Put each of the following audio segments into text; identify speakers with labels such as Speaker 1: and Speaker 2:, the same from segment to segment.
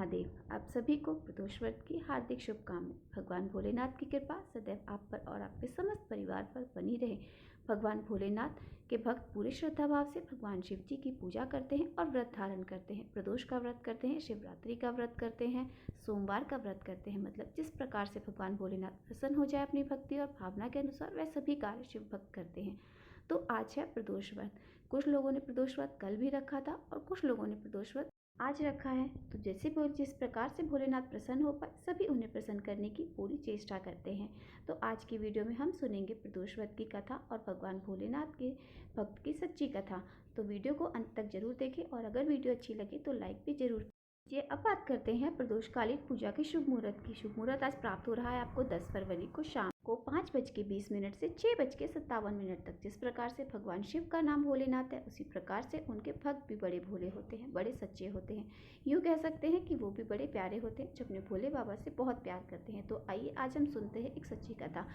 Speaker 1: महादेव। आप सभी को प्रदोष व्रत की हार्दिक शुभकामनाएं। भगवान भोलेनाथ की कृपा सदैव आप पर और आपके समस्त परिवार पर बनी रहे। भगवान भोलेनाथ के भक्त पूरे श्रद्धा भाव से भगवान शिव जी की पूजा करते हैं और व्रत धारण करते हैं। प्रदोष का व्रत करते हैं, शिवरात्रि का व्रत करते हैं, सोमवार का व्रत करते हैं। मतलब जिस प्रकार से भगवान भोलेनाथ प्रसन्न हो जाए अपनी भक्ति और भावना के अनुसार वह सभी कार्य शिव भक्त करते हैं। तो आज है प्रदोष व्रत। कुछ लोगों ने प्रदोष व्रत कल भी रखा था और कुछ लोगों ने प्रदोष व्रत आज रखा है। तो जिस प्रकार से भोलेनाथ प्रसन्न हो पाए सभी उन्हें प्रसन्न करने की पूरी चेष्टा करते हैं। तो आज की वीडियो में हम सुनेंगे प्रदोष व्रत की कथा और भगवान भोलेनाथ के भक्त की सच्ची कथा। तो वीडियो को अंत तक जरूर देखें और अगर वीडियो अच्छी लगे तो लाइक भी जरूर कीजिए। अब बात करते हैं प्रदोषकालीन पूजा के शुभ मुहूर्त की। शुभ मुहूर्त आज प्राप्त हो रहा है आपको 10 फरवरी को शाम को 5:20 से 6:57 तक। जिस प्रकार से भगवान शिव का नाम भोलेनाथ है उसी प्रकार से उनके भक्त भी बड़े भोले होते हैं, बड़े सच्चे होते हैं। यूँ कह सकते हैं कि वो भी बड़े प्यारे होते हैं जो अपने भोले बाबा से बहुत प्यार करते हैं। तो आइए आज हम सुनते हैं एक सच्ची कथा।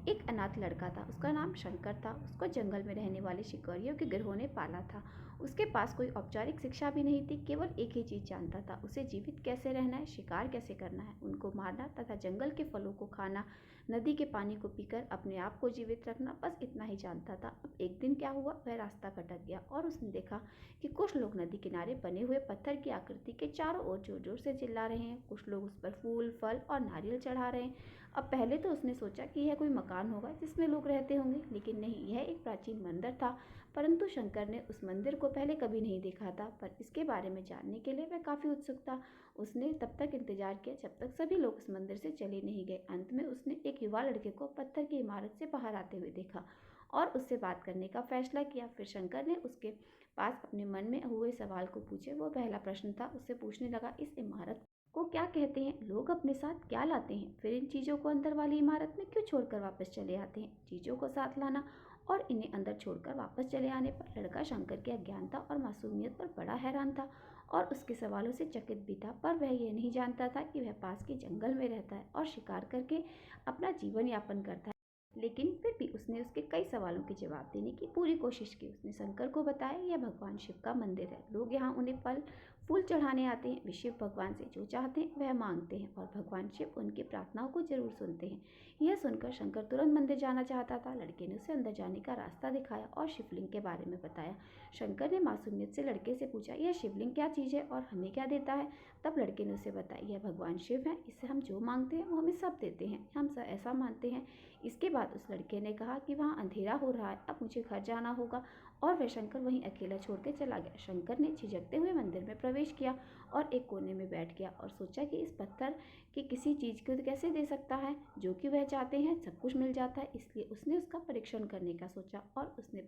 Speaker 1: एक अनाथ लड़का था, उसका नाम शंकर था। उसको जंगल में रहने वाले शिकारियों के गिरोह ने पाला था। उसके पास कोई औपचारिक शिक्षा भी नहीं थी, केवल एक ही चीज़ जानता था, उसे जीवित कैसे रहना है, शिकार कैसे करना है, उनको मारना तथा जंगल के फलों को खाना, नदी के पानी को पीकर अपने आप को जीवित रखना, बस इतना ही जानता था। अब एक दिन क्या हुआ, वह रास्ता भटक गया और उसने देखा कि कुछ लोग नदी किनारे बने हुए पत्थर की आकृति के चारों ओर जोर जोर से चिल्ला रहे हैं। कुछ लोग उस पर फूल, फल और नारियल चढ़ा रहे हैं। अब पहले तो उसने सोचा कि यह कोई मकान होगा जिसमें लोग रहते होंगे, लेकिन नहीं, यह एक प्राचीन मंदिर था। परंतु शंकर ने उस मंदिर को पहले कभी नहीं देखा था, पर इसके बारे में जानने के लिए वह काफ़ी उत्सुक था। उसने तब तक इंतजार किया जब तक सभी लोग उस मंदिर से चले नहीं गए। अंत में उसने एक युवा लड़के को पत्थर की इमारत से बाहर आते हुए देखा और उससे बात करने का फैसला किया। फिर शंकर ने उसके पास अपने मन में हुए सवाल को पूछे। वो पहला प्रश्न था, उससे पूछने लगा, इस इमारत को क्या कहते हैं? लोग अपने साथ क्या लाते हैं? फिर इन चीज़ों को अंदर वाली इमारत में क्यों छोड़कर वापस चले आते हैं? चीज़ों को साथ लाना और इन्हें अंदर छोड़कर वापस चले आने पर लड़का शंकर की अज्ञानता और मासूमियत पर बड़ा हैरान था और उसके सवालों से चकित भी था। पर वह यह नहीं जानता था कि वह पास के जंगल में रहता है और शिकार करके अपना जीवन यापन करता है। लेकिन फिर भी उसने उसके कई सवालों के जवाब देने की पूरी कोशिश की। उसने शंकर को बताया, यह भगवान शिव का मंदिर है, लोग यहाँ उन्हें फल फूल चढ़ाने आते हैं। वे शिव भगवान से जो चाहते हैं वह मांगते हैं और भगवान शिव उनकी प्रार्थनाओं को जरूर सुनते हैं। यह सुनकर शंकर तुरंत मंदिर जाना चाहता था। लड़के ने उसे अंदर जाने का रास्ता दिखाया और शिवलिंग के बारे में बताया। शंकर ने मासूमियत से लड़के से पूछा, यह शिवलिंग क्या चीज़ है और हमें क्या देता है? तब लड़के ने उसे बताया, यह भगवान शिव है, इससे हम जो मांगते हैं वो हमें सब देते हैं, हम सब ऐसा मानते हैं। इसके बाद उस लड़के ने कहा कि वहाँ अंधेरा हो रहा है, अब मुझे घर जाना होगा और वह शंकर वहीं अकेला छोड़ के चला गया। शंकर ने झिझकते हुए मंदिर में प्रवेश किया और एक कोने में बैठ गया और सोचा कि इस पत्थर की किसी चीज़ को कैसे दे सकता है, जो कि वह चाहते हैं सब कुछ मिल जाता है। इसलिए उसने उसका परीक्षण करने का सोचा और उसने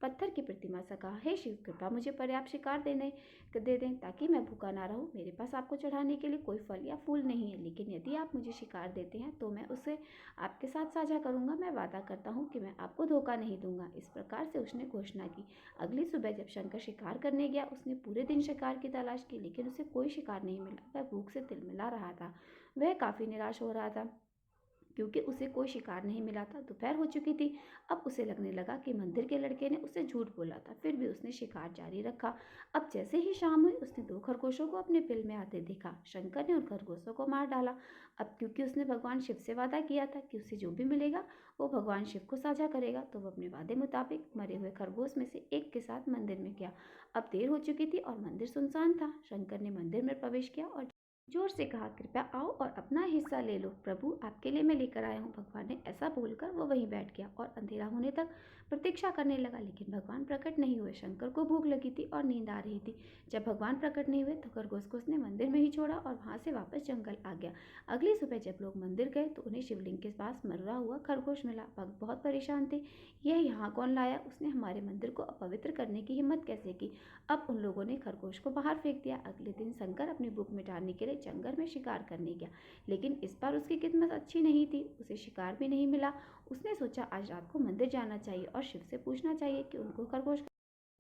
Speaker 1: पत्थर की प्रतिमा से कहा, हे शिव, कृपया मुझे पर्याप्त शिकार दे दें ताकि मैं भूखा ना रहूं। मेरे पास आपको चढ़ाने के लिए कोई फल या फूल नहीं है, लेकिन यदि आप मुझे शिकार देते हैं तो मैं उसे आपके साथ साझा करूंगा। मैं वादा करता हूँ कि मैं आपको धोखा नहीं दूंगा। इस प्रकार से उसने घोषणा की। अगली सुबह जब शंकर शिकार करने गया, उसने पूरे दिन शिकार की तलाश की, लेकिन उसे कोई शिकार नहीं मिला। वह भूख से तिलमिला रहा था। वह काफ़ी निराश हो रहा था क्योंकि उसे कोई शिकार नहीं मिला था। दोपहर हो चुकी थी। अब उसे लगने लगा कि मंदिर के लड़के ने उसे झूठ बोला था, फिर भी उसने शिकार जारी रखा। अब जैसे ही शाम हुई, उसने 2 खरगोशों को अपने बिल में आते देखा। शंकर ने उन खरगोशों को मार डाला। अब क्योंकि उसने भगवान शिव से वादा किया था कि उसे जो भी मिलेगा वो भगवान शिव को साझा करेगा, तो वो अपने वादे मुताबिक मरे हुए खरगोश में से एक के साथ मंदिर में गया। अब देर हो चुकी थी और मंदिर सुनसान था। शंकर ने मंदिर में प्रवेश किया और जोर से कहा, कृपया आओ और अपना हिस्सा ले लो, प्रभु आपके लिए मैं लेकर आया हूँ। भगवान ने ऐसा बोलकर वो वहीं बैठ गया और अंधेरा होने तक प्रतीक्षा करने लगा, लेकिन भगवान प्रकट नहीं हुए। शंकर को भूख लगी थी और नींद आ रही थी। जब भगवान प्रकट नहीं हुए तो खरगोश को उसने मंदिर में ही छोड़ा और वहां से वापस जंगल आ गया। अगली सुबह जब लोग मंदिर गए तो उन्हें शिवलिंग के पास मरा हुआ खरगोश मिला। भक्त बहुत परेशान थे। यह यहाँ कौन लाया? उसने हमारे मंदिर को अपवित्र करने की हिम्मत कैसे की? अब उन लोगों ने खरगोश को बाहर फेंक दिया। अगले दिन शंकर अपनी भूख मिटाने के लिए जंगल में शिकार करने गया, लेकिन इस बार उसकी किस्मत अच्छी नहीं थी। उसे शिकार भी नहीं मिला। उसने सोचा आज रात को मंदिर जाना चाहिए और शिव से पूछना चाहिए कि उनको खरगोश का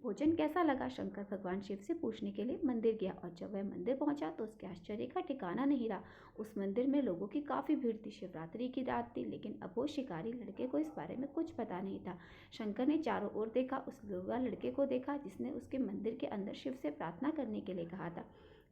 Speaker 1: भोजन कैसा लगा। शंकर भगवान शिव से पूछने के लिए मंदिर गया और जब वह मंदिर पहुंचा तो उसके आश्चर्य का ठिकाना नहीं रहा। उस मंदिर में लोगों की काफ़ी भीड़ थी। शिवरात्रि की रात थी, लेकिन अब वो शिकारी लड़के को इस बारे में कुछ पता नहीं था। शंकर ने चारों ओर देखा, उस युवा लड़के को देखा जिसने उसके मंदिर के अंदर शिव से प्रार्थना करने के लिए कहा था।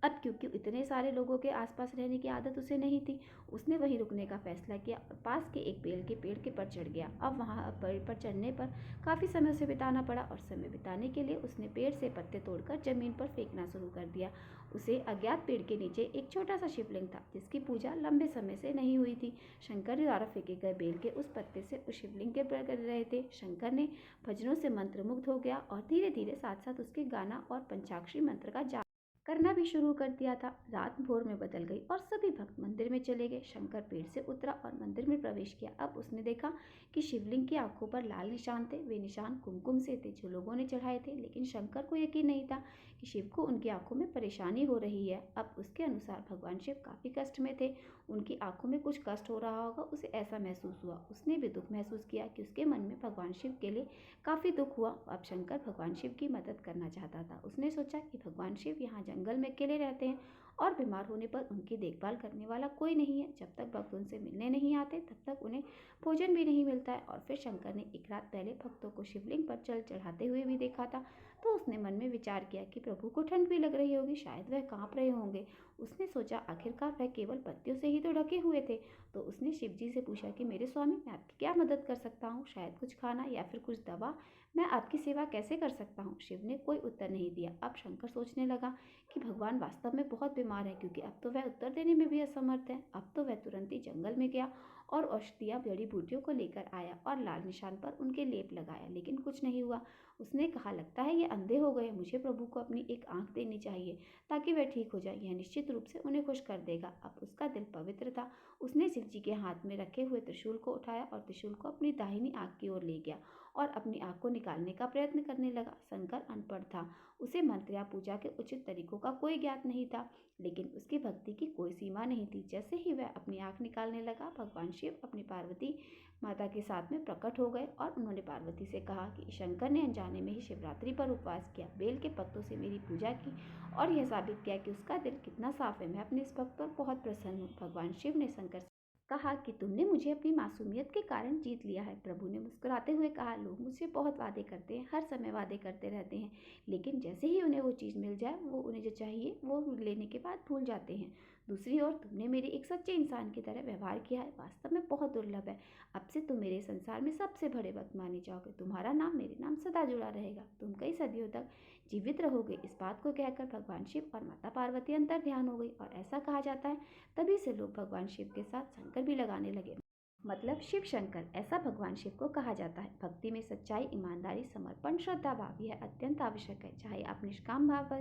Speaker 1: अब क्योंकि इतने सारे लोगों के आसपास रहने की आदत उसे नहीं थी, उसने वहीं रुकने का फैसला किया और पास के एक बेल के पेड़ के पर चढ़ गया। अब वहाँ पेड़ पर चढ़ने पर काफ़ी समय उसे बिताना पड़ा और समय बिताने के लिए उसने पेड़ से पत्ते तोड़कर जमीन पर फेंकना शुरू कर दिया। उसे अज्ञात पेड़ के नीचे एक छोटा सा शिवलिंग था जिसकी पूजा लंबे समय से नहीं हुई थी। शंकर द्वारा फेंके गए बेल के उस पत्ते से उस शिवलिंग के पर कर रहे थे। शंकर ने भजनों से मंत्रमुग्ध हो गया और धीरे धीरे साथ साथ उसके गाना और पंचाक्षरी मंत्र का जाप करना भी शुरू कर दिया था। रात भोर में बदल गई और सभी भक्त मंदिर में चले गए। शंकर पेड़ से उतरा और मंदिर में प्रवेश किया। अब उसने देखा कि शिवलिंग की आंखों पर लाल निशान थे। वे निशान कुमकुम से थे जो लोगों ने चढ़ाए थे, लेकिन शंकर को यकीन नहीं था कि शिव को उनकी आंखों में परेशानी हो रही है। अब उसके अनुसार भगवान शिव काफी कष्ट में थे, उनकी आंखों में कुछ कष्ट हो रहा होगा, उसे ऐसा महसूस हुआ। उसने भी दुख महसूस किया कि उसके मन में भगवान शिव के लिए काफी दुख हुआ। अब शंकर भगवान शिव की मदद करना चाहता था। उसने सोचा कि भगवान शिव यहाँ जंगल में अकेले रहते हैं और बीमार होने पर उनकी देखभाल करने वाला कोई नहीं है। जब तक भक्त उनसे मिलने नहीं आते तब तक उन्हें भोजन भी नहीं मिलता है। और फिर शंकर ने एक रात पहले भक्तों को शिवलिंग पर जल चढ़ाते हुए भी देखा था। तो उसने मन में विचार किया कि प्रभु को ठंड भी लग रही होगी, शायद वह कांप रहे होंगे। उसने सोचा आखिरकार वह केवल पत्तियों से ही तो ढके हुए थे। तो उसने शिव जी से पूछा कि मेरे स्वामी, मैं आपकी क्या मदद कर सकता हूँ? शायद कुछ खाना या फिर कुछ दवा। मैं आपकी सेवा कैसे कर सकता हूँ? शिव ने कोई उत्तर नहीं दिया। अब शंकर सोचने लगा कि भगवान वास्तव में बहुत बीमार है, क्योंकि अब तो वह उत्तर देने में भी असमर्थ है। अब तो वह तुरंत ही जंगल में गया और औषधियाँ जड़ी बूटियों को लेकर आया और लाल निशान पर उनके लेप लगाया, लेकिन कुछ नहीं हुआ। उसने कहा, लगता है ये अंधे हो गए, मुझे प्रभु को अपनी एक आंख देनी चाहिए ताकि वह ठीक हो जाए। यह निश्चित रूप से उन्हें खुश कर देगा। अब उसका दिल पवित्र था। उसने शिव जी के हाथ में रखे हुए त्रिशूल को उठाया और त्रिशूल को अपनी दाहिनी आंख की ओर ले गया और अपनी आंख को निकालने का प्रयत्न करने लगा। शंकर अनपढ़ था, उसे मंत्र या पूजा के उचित तरीकों का कोई ज्ञात नहीं था, लेकिन उसकी भक्ति की कोई सीमा नहीं थी। जैसे ही वह अपनी आंख निकालने लगा, भगवान शिव अपनी पार्वती माता के साथ में प्रकट हो गए और उन्होंने पार्वती से कहा कि शंकर ने अनजाने में ही शिवरात्रि पर उपवास किया, बेल के पत्तों से मेरी पूजा की और यह साबित किया कि उसका दिल कितना साफ है। मैं अपने इस भक्त पर बहुत प्रसन्न हूँ। भगवान शिव ने शंकर से कहा कि तुमने मुझे अपनी मासूमियत के कारण जीत लिया है। प्रभु ने मुस्कुराते हुए कहा, लोग मुझसे बहुत वादे करते हैं, हर समय वादे करते रहते हैं, लेकिन जैसे ही उन्हें वो चीज़ मिल जाए, वो उन्हें जो चाहिए वो लेने के बाद भूल जाते हैं। दूसरी ओर तुमने मेरे एक सच्चे इंसान की तरह व्यवहार किया है, वास्तव में बहुत दुर्लभ है। अब से तुम मेरे संसार में सबसे बड़े भक्त माने जाओगे। तुम्हारा नाम मेरे नाम सदा जुड़ा रहेगा। तुम कई सदियों तक जीवित रहोगे। इस बात को कहकर भगवान शिव और माता पार्वती अंतर ध्यान हो गई और ऐसा कहा जाता है तभी से लोग भगवान शिव के साथ शंकर भी लगाने लगे, मतलब शिव शंकर, ऐसा भगवान शिव को कहा जाता है। भक्ति में सच्चाई, ईमानदारी, समर्पण, श्रद्धा भाव यह अत्यंत आवश्यक है। चाहे आप निष्काम भाव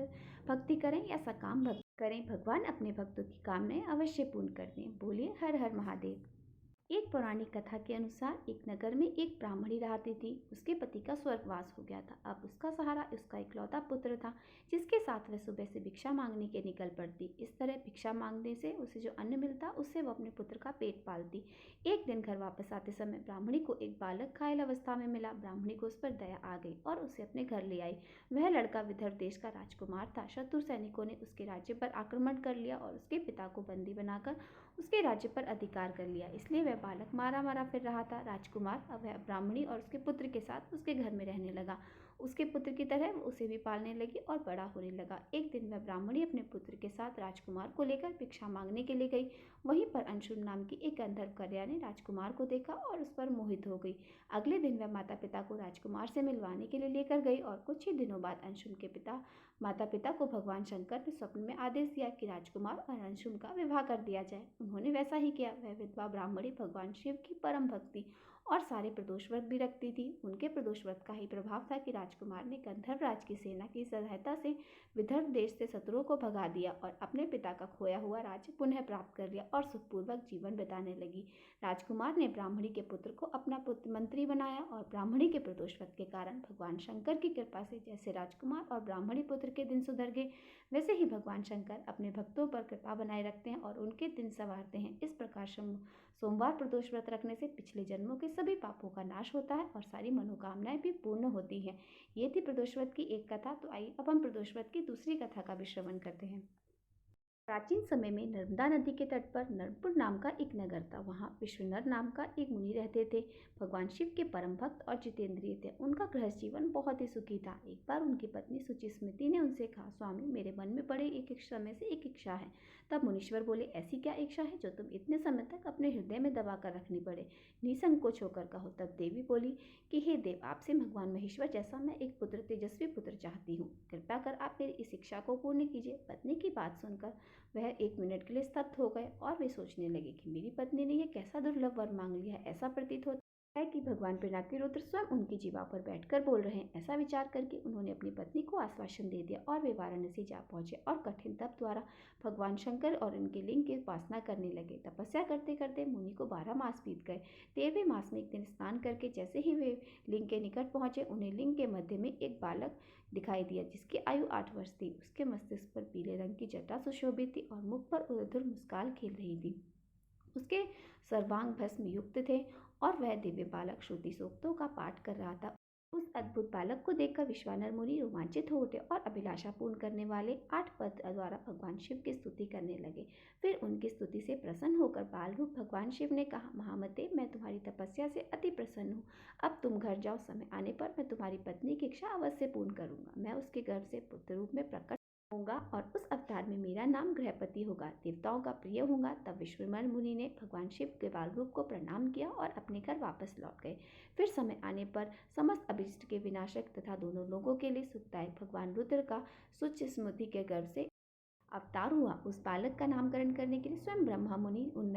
Speaker 1: भक्ति करें या सकाम भक्ति करें, भगवान अपने भक्तों की कामनाएं अवश्य पूर्ण कर दें। बोलिए हर हर महादेव। एक पौराणिक कथा के अनुसार एक नगर में एक ब्राह्मणी रहती थी। उसके पति का स्वर्गवास हो गया था। अब उसका सहारा उसका इकलौता पुत्र था, जिसके साथ वह सुबह से भिक्षा मांगने के निकल पड़ती। इस तरह भिक्षा मांगने से उसे जो अन्न मिलता उससे वह अपने पुत्र का पेट पालती। एक दिन घर वापस आते समय ब्राह्मणी को एक बालक घायल अवस्था में मिला। ब्राह्मणी को उस पर दया आ गई और उसे अपने घर ले आई। वह लड़का विदर्भ देश का राजकुमार था। शत्रु सैनिकों ने उसके राज्य पर आक्रमण कर लिया और उसके पिता को बंदी बनाकर उसके राज्य पर अधिकार कर लिया, इसलिए वह बालक मारा मारा फिर रहा था। राजकुमार अब वह ब्राह्मणी और उसके पुत्र के साथ उसके घर में रहने लगा। उसके पुत्र की तरह वो उसे भी पालने लगी और बड़ा होने लगा। एक दिन वह ब्राह्मणी अपने पुत्र के साथ राजकुमार को लेकर भिक्षा मांगने के लिए गई। वहीं पर अंशुल नाम की एक गंधर्व कन्या ने राजकुमार को देखा और उस पर मोहित हो गई। अगले दिन वह माता पिता को राजकुमार से मिलवाने के लिए लेकर गई और कुछ ही दिनों बाद अंशुल के पिता माता पिता को भगवान शंकर ने स्वप्न में आदेश दिया कि राजकुमार और अंशुल का विवाह कर दिया जाए। उन्होंने वैसा ही किया। वह विधवा ब्राह्मणी भगवान शिव की परम भक्ति और सारे प्रदोष व्रत भी रखती थी। उनके प्रदोष व्रत का ही प्रभाव था कि राजकुमार ने गंधर्व राज की सेना की सहायता से विदर्भ देश से शत्रुओं को भगा दिया और अपने पिता का खोया हुआ राज्य पुनः प्राप्त कर लिया और सुखपूर्वक जीवन बिताने लगी। राजकुमार ने ब्राह्मणी के पुत्र को अपना पुत्र मंत्री बनाया और ब्राह्मणी के प्रदोष व्रत के कारण भगवान शंकर की कृपा से जैसे राजकुमार और ब्राह्मणी पुत्र के दिन सुधर गए, वैसे ही भगवान शंकर अपने भक्तों पर कृपा बनाए रखते हैं और उनके दिन संवारते हैं। इस प्रकार सोमवार प्रदोष व्रत रखने से पिछले जन्मों के सभी पापों का नाश होता है और सारी मनोकामनाएं भी पूर्ण होती हैं। ये थी प्रदोष व्रत की एक कथा। तो आइए अब हम प्रदोष व्रत की दूसरी कथा का भी श्रवण करते हैं। प्राचीन समय में नर्मदा नदी के तट पर नरपुर नाम का एक नगर था। वहाँ विश्वनर नाम का एक मुनि रहते थे। भगवान शिव के परम भक्त और जितेंद्रिय थे। उनका गृहस्थ जीवन बहुत ही सुखी था। एक बार उनकी पत्नी सुचि स्मृति ने उनसे कहा, स्वामी, मेरे मन में बड़े एक समय से एक इच्छा है। तब मुनीश्वर बोले, ऐसी क्या इच्छा है जो तुम इतने समय तक अपने हृदय में दबा कर रखनी पड़े? निसंकोच होकर कहो। तब देवी बोली कि हे देव, आपसे भगवान महेश्वर जैसा मैं एक पुत्र, तेजस्वी पुत्र चाहती हूँ। कृपया कर आप मेरी इस इच्छा को पूर्ण कीजिए। पत्नी की बात सुनकर वह 1 मिनट के लिए स्तब्ध हो गए और वे सोचने लगे कि मेरी पत्नी ने यह कैसा दुर्लभ वर मांग लिया है। ऐसा प्रतीत होता है कि भगवान पिनाकी रुद्र स्वयं उनकी जीवा पर बैठकर बोल रहे हैं। ऐसा विचार करके उन्होंने अपनी पत्नी को आश्वासन दे दिया और वे वाराणसी जा पहुंचे और कठिन तप द्वारा भगवान शंकर और उनके लिंग की उपासना करने लगे। तपस्या करते करते मुनि को 12 मास बीत गए। 13वें मास में एक दिन स्नान करके जैसे ही वे लिंग के निकट पहुंचे, उन्हें लिंग के मध्य में एक बालक दिखाई दिया जिसकी आयु 8 वर्ष थी। उसके मस्तिष्क पर पीले रंग की जटा सुशोभित थी और मुख पर उधर मुस्कान खिल रही थी। उसके सर्वांग भस्म युक्त थे और वह दिव्य बालक श्रुति सूक्तों का पाठ कर रहा था। उस अद्भुत बालक को देखकर विश्वानर मुनि रोमांचित हो उठे और अभिलाषा पूर्ण करने वाले 8 पद द्वारा भगवान शिव की स्तुति करने लगे। फिर उनकी स्तुति से प्रसन्न होकर बाल रूप भगवान शिव ने कहा, महामते, मैं तुम्हारी तपस्या से अति प्रसन्न हूँ। अब तुम घर जाओ। समय आने पर मैं तुम्हारी पत्नी की इच्छा अवश्य पूर्ण करूंगा। मैं उसके गर्भ से पुत्र रूप में प्रकट होगा और उस अवतार में मेरा नाम गृहपति होगा, देवताओं का प्रिय होगा। तब विश्वमर मुनि ने भगवान शिव के बाल रूप को प्रणाम किया और अपने घर वापस लौट गए। फिर समय आने पर समस्त अभिष्ट के विनाशक तथा दोनों लोगों के लिए सुखदायक भगवान रुद्र का सुच स्मृति के गर्भ से अवतार हुआ। उस बालक का नामकरण करने के लिए स्वयं ब्रह्मा मुनि उन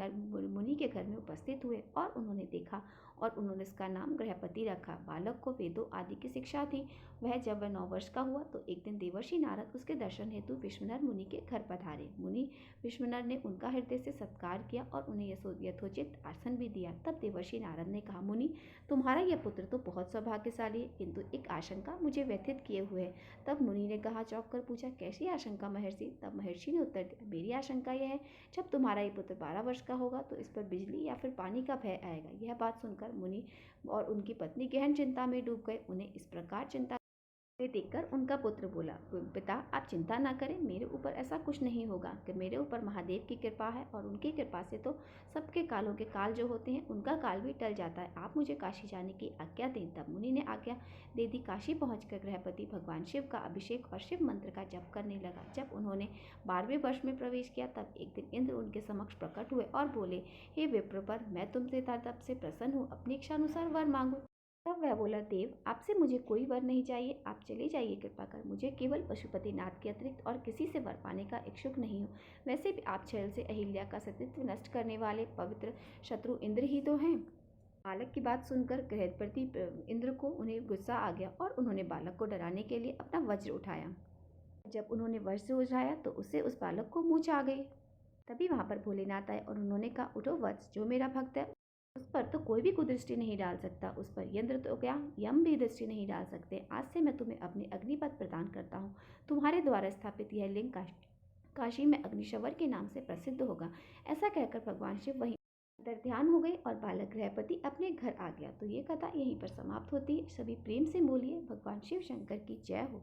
Speaker 1: मुनि के घर में उपस्थित हुए और उन्होंने देखा और उन्होंने इसका नाम गृहपति रखा। बालक को वेदों आदि की शिक्षा थी। वह जब वह 9 वर्ष का हुआ तो एक दिन देवर्षि नारद उसके दर्शन हेतु विश्वनर मुनि के घर पधारे। मुनि विश्वनर ने उनका हृदय से सत्कार किया और उन्हें यथोचित आसन भी दिया। तब देवर्षि नारद ने कहा, मुनि, तुम्हारा यह पुत्र तो बहुत सौभाग्यशाली है, किंतु एक आशंका मुझे व्यथित किए हुए है। तब मुनि ने कहा, चौंक कर पूछा, कैसी आशंका महर्षि? तब महर्षि ने उत्तर दिया, मेरी आशंका यह है, जब तुम्हारा ये पुत्र 12 वर्ष का होगा तो इस पर बिजली या फिर पानी का भय आएगा। यह बात सुनकर मुनि और उनकी पत्नी गहन चिंता में डूब गए। उन्हें इस प्रकार चिंता देखकर उनका पुत्र बोला, पिता, आप चिंता ना करें, मेरे ऊपर ऐसा कुछ नहीं होगा कि मेरे ऊपर महादेव की कृपा है और उनकी कृपा से तो सबके कालों के काल जो होते हैं उनका काल भी टल जाता है। आप मुझे काशी जाने की आज्ञा दें। तब मुनि ने आज्ञा दे दी। काशी पहुंचकर गृहपति भगवान शिव का अभिषेक और शिव मंत्र का जप करने लगा। जब उन्होंने 12वें वर्ष में प्रवेश किया तब एक दिन इंद्र उनके समक्ष प्रकट हुए और बोले, हे विप्रवर, मैं तुमसे तब से प्रसन्न हूँ, अपनी इच्छा अनुसार वर मांगो। तब वह बोला, देव, आपसे मुझे कोई वर नहीं चाहिए, आप चले जाइए कृपा कर। मुझे केवल पशुपतिनाथ के अतिरिक्त और किसी से वर पाने का इच्छुक नहीं हूँ। वैसे भी आप छल से अहिल्या का सतीत्व नष्ट करने वाले पवित्र शत्रु इंद्र ही तो हैं। बालक की बात सुनकर गृहपति इंद्र को उन्हें गुस्सा आ गया और उन्होंने बालक को डराने के लिए अपना वज्र उठाया। जब उन्होंने वज्र उठाया तो उससे उस बालक को मूंछ आ गई। तभी वहां पर भोलेनाथ आए और उन्होंने कहा, उठो वत्स, जो मेरा भक्त है उस पर तो कोई भी कुदृष्टि नहीं डाल सकता। उस पर यंत्र तो क्या, यम भी दृष्टि नहीं डाल सकते। आज से मैं तुम्हें अपने अग्निपथ प्रदान करता हूँ। तुम्हारे द्वारा स्थापित यह लिंग काशी में अग्निशवर के नाम से प्रसिद्ध होगा। ऐसा कहकर भगवान शिव वहीं अंतर ध्यान हो गए और बालक गृहपति अपने घर आ गया। तो ये कथा यहीं पर समाप्त होती है। सभी प्रेम से बोलिए, भगवान शिव शंकर की जय हो।